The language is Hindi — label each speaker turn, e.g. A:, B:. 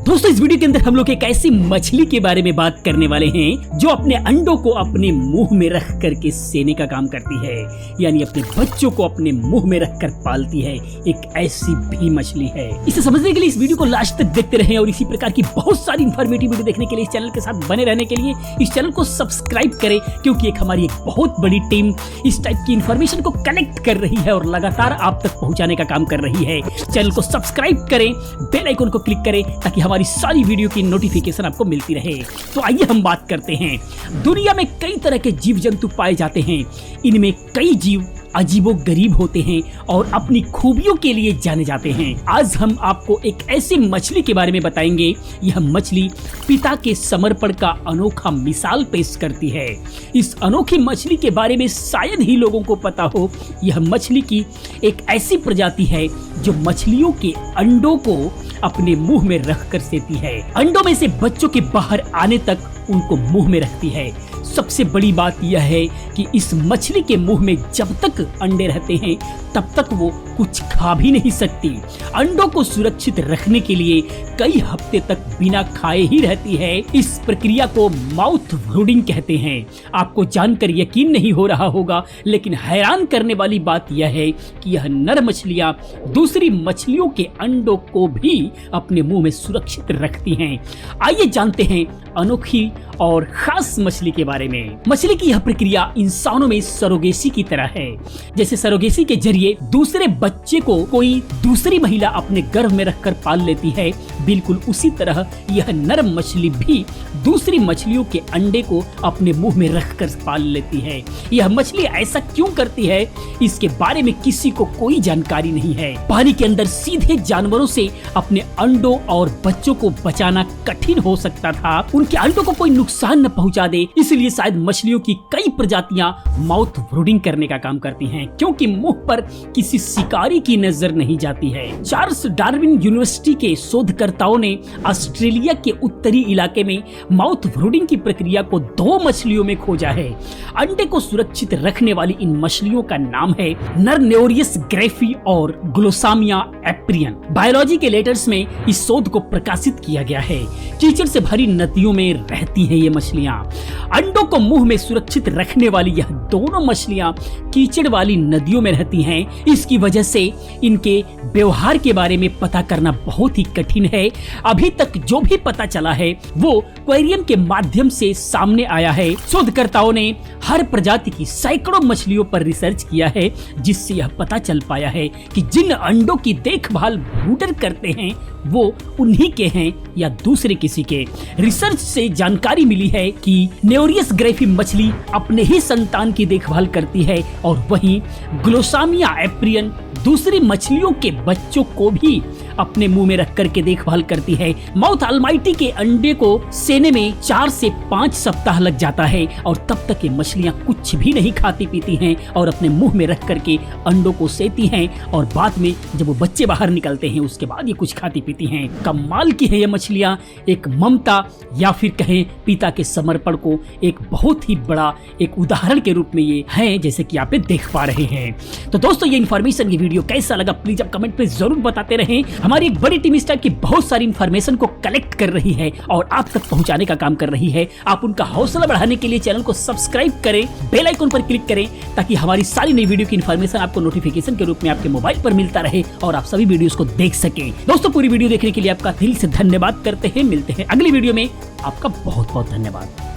A: दोस्तों इस वीडियो के अंदर हम लोग एक ऐसी मछली के बारे में बात करने वाले हैं जो अपने अंडों को अपने मुंह में रख करके सेने का काम करती है, यानी अपने बच्चों को अपने मुंह में रखकर पालती है। एक ऐसी भी मछली है। इसे समझने के लिए इस वीडियो को लास्ट तक देखते रहें और इसी प्रकार की बहुत सारी इंफॉर्मेटिव वीडियो देखने के लिए इस चैनल के साथ बने रहने के लिए इस चैनल को सब्सक्राइब करें, क्योंकि हमारी एक बहुत बड़ी टीम इस टाइप की इंफॉर्मेशन को कलेक्ट कर रही है और लगातार आप तक पहुंचाने का काम कर रही है। चैनल को सब्सक्राइब करें, बेल आइकन को क्लिक करें ताकि हमारी सारी वीडियो की नोटिफिकेशन आपको मिलती रहे। तो आइए हम बात करते हैं। दुनिया में कई तरह के जीव जंतु पाए जाते हैं। इनमें कई जीव अजीबोगरीब होते हैं और अपनी खूबियों के लिए जाने जाते हैं। आज हम आपको एक ऐसी मछली के बारे में बताएंगे। यह मछली पिता के समर्पण का अनोखा मिसाल पेश करती है। इस अनोखी मछली के बारे में शायद ही लोगों को पता हो। यह मछली की एक ऐसी प्रजाति है जो मछलियों के अंडों को अपने मुंह में रखकर सेती है। अंडों में से बच्चों के बाहर आने तक उनको मुंह में रखती है। सबसे बड़ी बात यह है कि इस मछली के मुंह में जब तक अंडे रहते हैं तब तक वो कुछ खा भी नहीं सकती। अंडों को सुरक्षित रखने के लिए कई हफ्ते तक बिना खाए ही रहती है। इस प्रक्रिया को माउथ ब्रूडिंग कहते हैं। आपको जानकर यकीन नहीं हो रहा होगा, लेकिन हैरान करने वाली बात यह है कि यह नर मछलियां दूसरी मछलियों के अंडों को भी अपने मुंह में सुरक्षित रखती हैं। आइए जानते हैं अनोखी और खास मछली के बारे में। मछली की यह प्रक्रिया इंसानों में सरोगेसी की तरह है। जैसे सरोगेसी के जरिए दूसरे बच्चे को कोई दूसरी महिला अपने गर्भ में रखकर पाल लेती है, बिल्कुल उसी तरह यह नर मछली भी दूसरी मछलियों के अंडे को अपने मुंह में रखकर पाल लेती है। यह मछली ऐसा क्यों करती है, इसके बारे में किसी को कोई जानकारी नहीं है। पानी के अंदर सीधे जानवरों से अपने अंडों और बच्चों को बचाना कठिन हो सकता था। उनके अंडों को कोई नुकसान न पहुंचा दे, इसलिए शायद मछलियों की कई प्रजातियां माउथ ब्रूडिंग करने का काम करती हैं, क्योंकि मुंह पर किसी शिकारी की नजर नहीं जाती है। चार्ल्स डार्विन यूनिवर्सिटी के शोधकर्ताओं ने ऑस्ट्रेलिया के उत्तरी इलाके में माउथ ब्रूडिंग की प्रक्रिया को 2 मछलियों में खोजा है। अंडे को सुरक्षित रखने वाली इन मछलियों का नाम है नर नेओरियस ग्रेफी और ग्लोसामिया एप्रियन। बायोलॉजी के लेटर्स में इस शोध को प्रकाशित किया गया है। कीचड़ से भरी नदियों में रहती हैं ये मछलियां। अंडों को मुंह में सुरक्षित रखने वाली यह दोनों मछलियां कीचड़ वाली नदियों में रहती हैं। इसकी वजह से इनके व्यवहार के बारे में पता करना बहुत ही कठिन है। अभी तक जो भी पता चला है वो एक्वेरियम के माध्यम से सामने आया है। शोधकर्ताओं ने हर प्रजाति की सैकड़ों मछलियों पर रिसर्च किया है, जिससे यह पता चल पाया है कि जिन अंडों की देखभाल ब्रूडर करते हैं वो उन्हीं के हैं या दूसरे किसी के। रिसर्च से जानकारी मिली है कि नेओरियस ग्रेफी मछली अपने ही संतान की देखभाल करती है और वहीं ग्लोसामिया एप्रियन दूसरी मछलियों के बच्चों को भी अपने मुंह में रख करके देखभाल करती है। माउथ अल्माइटी के अंडे को सेने में 4 से 5 सप्ताह लग जाता है और तब तक ये मछलियां कुछ भी नहीं खाती पीती हैं और अपने मुंह में रख करके अंडों को सेती हैं, और बाद में जब वो बच्चे बाहर निकलते हैं उसके बाद ये कुछ खाती पीती हैं। कमाल की है ये मछलियां। एक ममता या फिर कहें पिता के समर्पण को एक बहुत ही बड़ा एक उदाहरण के रूप में ये है, जैसे कि आप देख पा रहे हैं। तो दोस्तों ये इन्फॉर्मेशन की वीडियो कैसा लगा प्लीज आप कमेंट पे जरूर बताते रहें। हमारी एक बड़ी टीम इस टाइप की बहुत सारी इन्फॉर्मेशन को कलेक्ट कर रही है और आप तक पहुंचाने का काम कर रही है। आप उनका हौसला बढ़ाने के लिए चैनल को सब्सक्राइब करें, बेल आइकन पर क्लिक करें ताकि हमारी सारी नई वीडियो की इन्फॉर्मेशन आपको नोटिफिकेशन के रूप में आपके मोबाइल पर मिलता रहे और आप सभी वीडियोस को देख सकें। दोस्तों पूरी वीडियो देखने के लिए आपका दिल से धन्यवाद करते हैं। मिलते हैं अगली वीडियो में। आपका बहुत बहुत धन्यवाद।